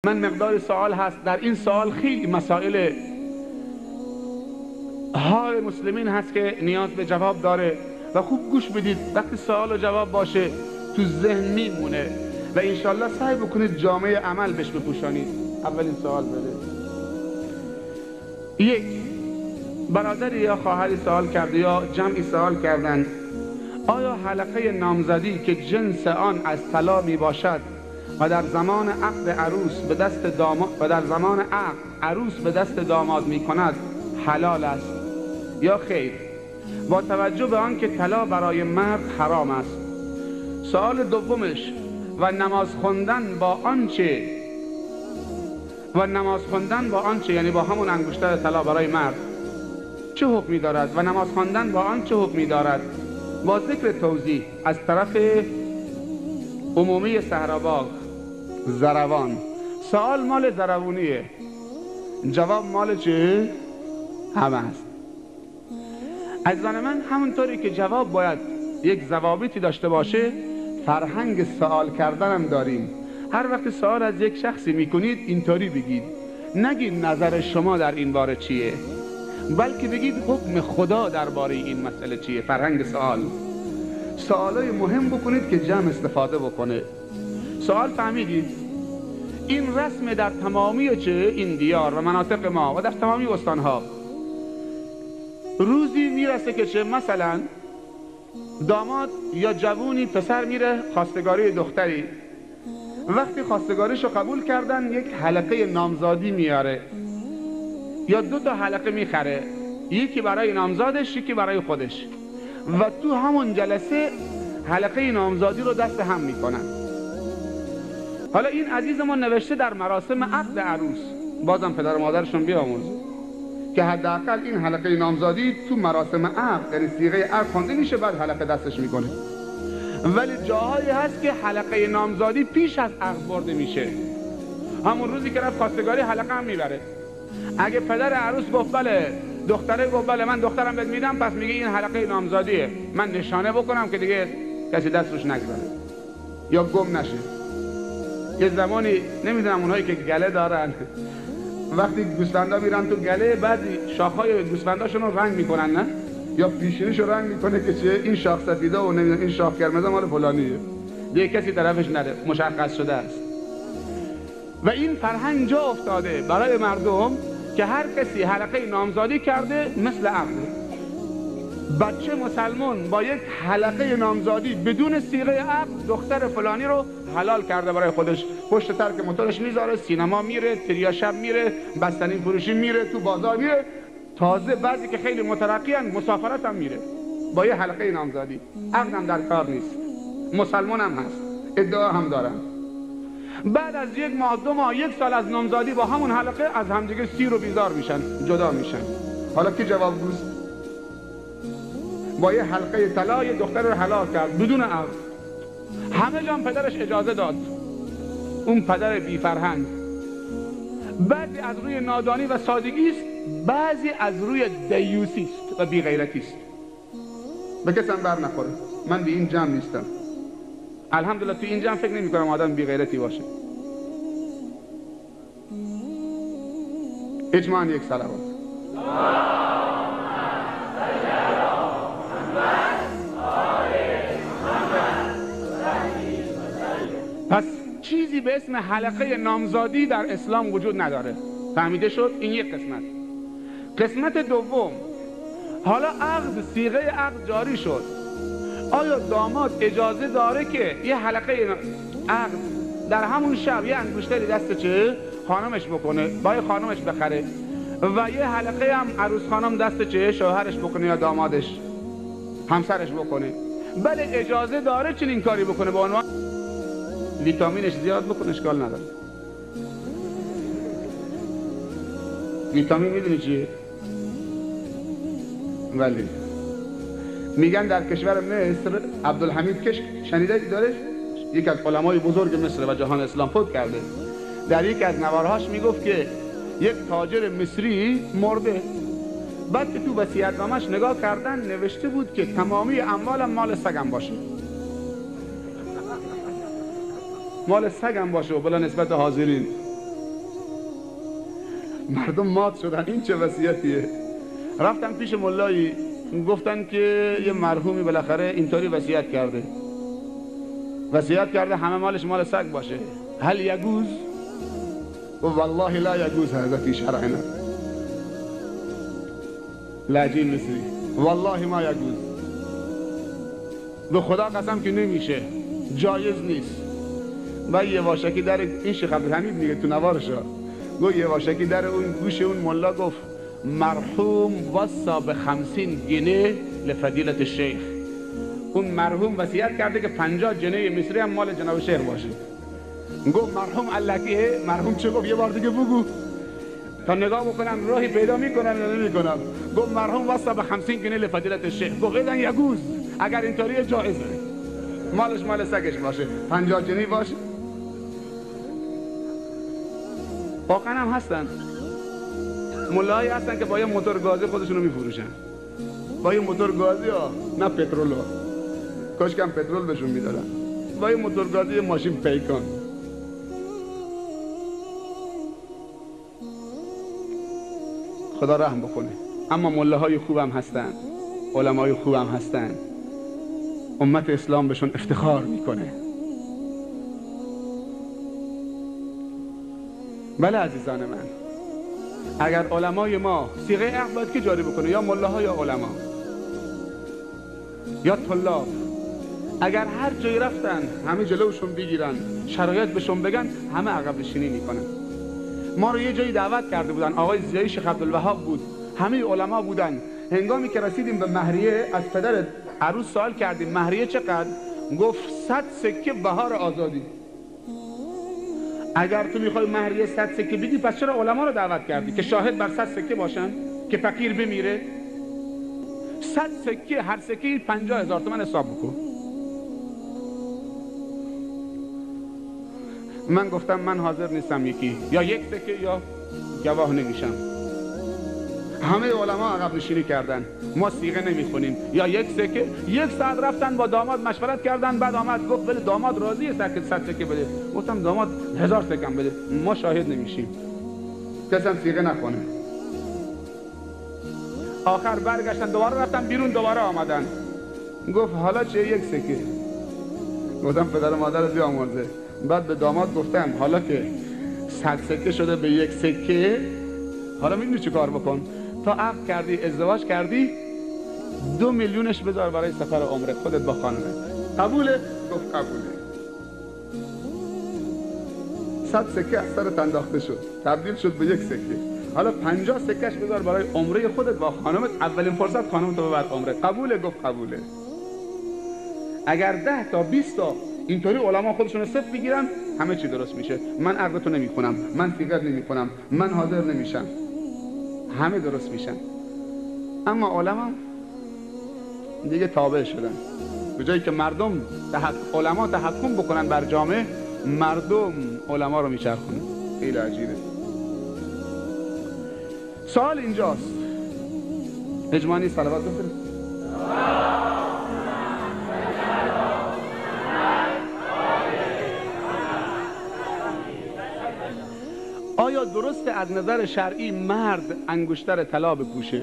من مقدار سوال هست. در این سوال خیلی مسائل حال مسلمین هست که نیاز به جواب داره و خوب گوش بدید. وقتی سوال و جواب باشه تو ذهن میمونه و انشالله سعی بکنید جامعه عمل بهش بپوشانید. اولین سوال بده. یک برادری یا خواهری سوال کرده یا جمعی سوال کردند آیا حلقه نامزدی که جنس آن از طلا می باشد و در زمان عقد عروس به دست داماد و در زمان عقد عروس به دست داماد می کند حلال است یا خیر، با توجه به آن که طلا برای مرد حرام است؟ سوال دومش و نماز خواندن با آنچه یعنی با همون انگشتر طلا برای مرد چه حکمی دارد و نماز خواندن با آن چه حکمی دارد؟ با ذکر توضیح از طرف عمومی صحراباغ زروان. سوال مال زروانیه، جواب مال چه؟ همه است. عزیزان من، همونطوری که جواب باید یک ضوابطی داشته باشه، فرهنگ سوال کردن هم داریم. هر وقت سوال از یک شخصی میکنید اینطوری بگید، نگید نظر شما در این باره چیه، بلکه بگید حکم خدا درباره این مسئله چیه. فرهنگ سوال، سوالای مهم بکنید که جمع استفاده بکنه. سوال فهمیدید؟ این رسم در تمامی این دیار و مناطق ما و در تمامی استانها روزی میرسه که چه مثلا داماد یا جوونی پسر میره خواستگاری دختری، وقتی خواستگاریشو قبول کردن یک حلقه نامزادی میاره یا 2 تا حلقه میخره، یکی برای نامزادش یکی برای خودش، و تو همون جلسه حلقه نامزادی رو دست هم میکنن. حالا این عزیزمون نوشته در مراسم عقد عروس، بازم پدر و مادرشون بیاموز که حداقل این حلقه نامزادی تو مراسم عقد یعنی صیغه عقد خوانده میشه، بعد حلقه دستش میکنه. ولی جاهایی هست که حلقه نامزادی پیش از عقد برده میشه، همون روزی که رفت خواستگاری حلقه هم میبره. اگه پدر عروس گفت بله، دختره گفت بله من دخترم بهت میدم، پس میگه این حلقه نامزادیه، من نشانه بکنم که دیگه کسی دست روش نگذاره یا گم نشه. یه زمانی نمیدونم اونهایی که گله دارن وقتی گوسفندا میرن تو گله، بعد شاخهای گوسفنداشون رو رنگ میکنن، نه یا پیشونیشو رنگ میکنه که چه این شاخ سفیده و نمیدونم این شاخ قرمز مال فلانیه، دیگه کسی طرفش نره، مشخص شده است. و این فرهنگ جا افتاده برای مردم که هر کسی حلقه نامزادی کرده مثل عقد. بچه مسلمان با یک حلقه نامزادی بدون صیغه عقد دختر فلانی رو حلال کرده برای خودش، پشت ترک موتورش میذاره، سینما میره، تریا شب میره، بستنی فروشی میره، تو بازار میره، تازه بعضی که خیلی مترقیان مسافرت هم میره با یه حلقه نامزادی. عقد هم در کار نیست، مسلمان هم هست، ادعا هم دارن. بعد از 1 ماه 2 ماه 1 سال از نامزادی با همون حلقه از همدیگه سیر و بیزار میشن، جدا میشن. حالا کی جوابگوز؟ با یه حلقه طلا یه دختر رو حلال کرد بدون عقد، همه جا پدرش اجازه داد، اون پدر بی فرهنگ. بعضی از روی نادانی و سادگی است، بعضی از روی دیوسی است و بی غیرتی است. به کسی هم بر نخوره. من به این جمع نیستم، الحمدلله تو این جمع فکر نمی کنم آدم بی غیرتی باشه. اجماعاً یک صلوات. پس چیزی به اسم حلقه نامزادی در اسلام وجود نداره. فهمیده شد؟ این یک قسمت. قسمت دوم، حالا عقد، صیغه عقد جاری شد، آیا داماد اجازه داره که یه حلقه عقد در همون شب یه انگشتری دست چه خانمش بکنه، با خانمش بخره، و یه حلقه هم عروس خانم دست چه شوهرش بکنه یا دامادش همسرش بکنه؟ بله اجازه داره چنین کاری بکنه، به عنوان ویتامینش زیاد بکنه اشکال نداره. ویتامین میدونی چیه؟ ولی میگن در کشور مصر عبدالحمید کش شنیده داره، یکی از علمای بزرگ مصر و جهان اسلام فوت کرده، در یکی از نوارهاش میگفت که یک تاجر مصری مرده، بعد که تو وصیت‌نامه‌اش نگاه کردن نوشته بود که تمامی اموالم مال سگم باشه، مال سگم باشه و بلا نسبت حاضرین. مردم مات شدن. این چه وصیتیه؟ رفتم پیش ملایی، گفتن که یه مرحومی بالاخره اینطوری وصیت کرده، همه مالش مال سگ باشه. هل یجوز؟ والله لا یجوز هذا فی شرعنا. لهجه مصری والله ما یجوز، به خدا قسم که نمیشه، جایز نیست. و یه واشکی در این شیخ عبدالحمید میگه تو نوارشا، گفت یه واشکی در اون گوش اون ملا گفت مرحوم وصا به 50 جنيه لفضیلت الشیخ. اون مرحوم وصیت کرده که 50 جنيه مصری هم مال جناب شیخ باشه. گفت مرحوم علکیه. مرحوم چه گفت؟ یه بار دیگه بگو تا نگاه بکنم راهی پیدا میکنم یا نمیکنم. گفت مرحوم وصا به 50 جنيه لفضیلت الشیخ. گفت اذن یجوز، اگر اینطوریه جایزه، مالش مال سگش باشه، 50 جنيه باشه. واقعا هم هستن ملایی هستن که با یه موتور گازی خودشونو میفروشن، با یه موتور گازی ها، نه پترول ها، کاش کم پترول بهشون میدادن، با یه موتور گازی ماشین پیکان. خدا رحم بکنه. اما ملاهای خوب هم هستن، علمای خوب هم هستن، امت اسلام بهشون افتخار میکنه. بله عزیزان من، اگر علمای ما صیغه عقد باید که جاری بکنه، یا ملاها یا علما یا طلاب، اگر هر جایی رفتن همه جلوشون بگیرن، شرایط بهشون بگن، همه عقب نشینی میکنن. ما رو یه جایی دعوت کرده بودن، آقای زیایی شیخ عبدالوهاب بود، همه علما بودن. هنگامی که رسیدیم به مهریه، از پدر عروس سوال کردیم مهریه چقدر؟ گفت 100 سکه بهار آزادی. اگر تو میخوای مهریه 100 سکه بدی، پس چرا علما رو دعوت کردی که شاهد بر 100 سکه باشن که فقیر بمیره؟ 100 سکه، هر سکه 50,000 تومان حساب بکن. من گفتم من حاضر نیستم، یکی یا یک سکه یا گواه نمیشم. همه علما عقب نشینی کردن، ما صیغه نمیخونیم، یا یک سکه. 1 ساعت رفتن با داماد مشورت کردن، بعد آمد گفت بله داماد راضیه 100 سکه بده. گفتم داماد 1000 سکه بده، ما شاهد نمیشیم، کسی هم صیغه نکنه. آخر برگشتن، دوباره رفتن بیرون، دوباره آمدن، گفت حالا چه 1 سکه؟ گفتم پدر مادر رو بیامرزه. بعد به داماد گفتم حالا که 100 سکه شده به 1 سکه، حالا میدونی چی کار بکن؟ تا عقد کردی، ازدواج کردی، 2 میلیونش بذار برای سفر عمره خودت با خانمت. قبوله؟ گفت قبوله. 100 سکه از سرت انداخته شد، تبدیل شد به 1 سکه. حالا 50 سکهش بذار برای عمره خودت با خانمت، اولین فرصت خانمت رو ببر عمره. قبوله؟ گفت قبوله. اگر 10 تا 20 تا اینطوری علما خودشون رو صفر بگیرن، همه چی درست میشه. من عقدتو نمیخونم، من صیغه نمیخونم، من حاضر نمیشم، همه درست میشن. اما علما دیگه تابع شدن. به جایی که مردم علما تحکم بکنن بر جامعه، مردم علما رو میچرخونن. خیلی عجیبه. سوال اینجاست، اجمالی صلوات بفرست. آیا درست از نظر شرعی مرد انگشتر طلا بپوشه؟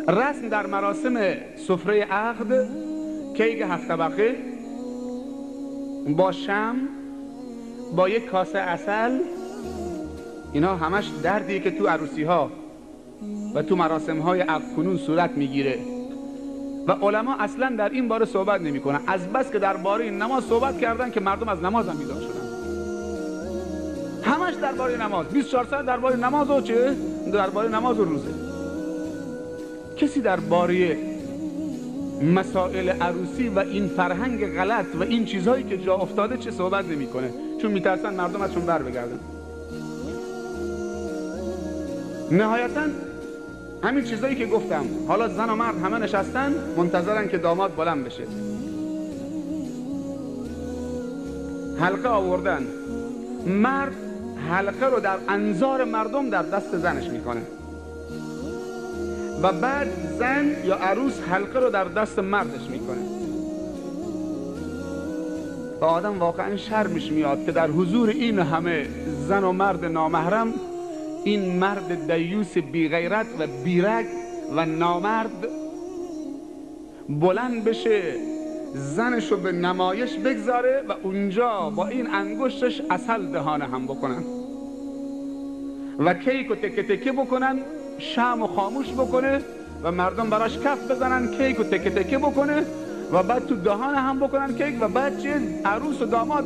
رسم در مراسم سفره عقد، کیک 7 طبقه با شمع، با یک کاسه عسل، اینا همش دردیه که تو عروسی ها و تو مراسم های عقد کنون صورت میگیره و علما اصلا در این باره صحبت نمی کنن. از بس که درباره نماز صحبت کردن که مردم از نماز هم بیدار شدن. همش درباره نماز، 24 ساعت درباره نماز و چه؟ درباره نماز و روزه. کسی درباره مسائل عروسی و این فرهنگ غلط و این چیزهایی که جا افتاده چه صحبت نمیکنه، چون میترسن مردم ازشون بر بگردن. نهایتا همین چیزایی که گفتم، حالا زن و مرد همه نشستن منتظرن که داماد بلند بشه. حلقه آوردن، مرد حلقه رو در انظار مردم در دست زنش میکنه و بعد زن یا عروس حلقه رو در دست مردش میکنه و آدم واقعا شرمش میاد که در حضور این همه زن و مرد نامحرم این مرد دیوس بی غیرت و بیرگ و نامرد بلند بشه زنشو به نمایش بگذاره و اونجا با این انگشتش عسل دهان هم بکنن و کیک و تکه تکه بکنن، شمع خاموش بکنه و مردم براش کف بزنن، کیک و تکه تکه بکنه و بعد تو دهان هم بکنن کیک و بعد چه عروس و داماد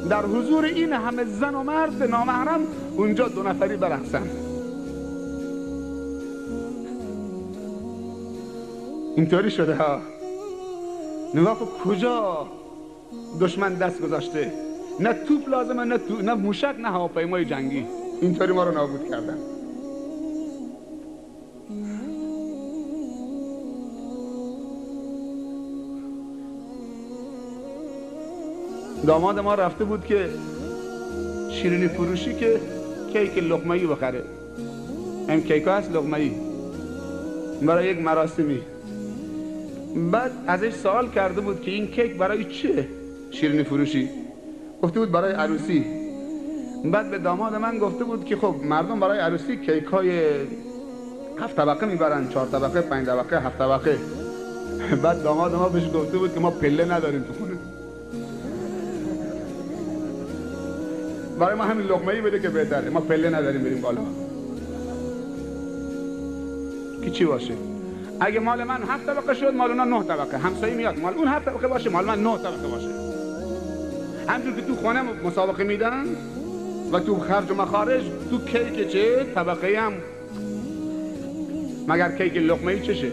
در حضور این همه زن و مرد نامحرم اونجا دو نفری برقصن. اینطوری شده ها. نگاه کن کجا دشمن دست گذاشته، نه توپ لازمه نه موشک نه هواپیمای جنگی، اینطوری ما رو نابود کردن. داماد ما رفته بود که شیرینی فروشی که کیک لقمه‌ای بخره، این کیک ها هست لقمه‌ای برای یک مراسمی. بعد ازش سوال کرده بود که این کیک برای چیه؟ شیرینی فروشی گفته بود برای عروسی. بعد به داماد من گفته بود که خب مردم برای عروسی کیک های 7 طبقه میبرن، 4 طبقه، 5 طبقه، 7 طبقه. بعد داماد ما بهش گفته بود که ما پله نداریم تو خونه، برای ما همین لقمه‌ای بده که بهتره، ما پله نداریم بریم بالا. که چی باشه؟ اگه مال من 7 طبقه شد مال اونا 9 طبقه، همسایه میاد مال اون 7 طبقه باشه مال من 9 طبقه باشه. همجور که تو خونه مسابقه میدن و تو خرج و مخارج تو کیک چه طبقه هم، مگر کیک لقمه‌ای چشه؟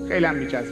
خیلی هم میچسبه.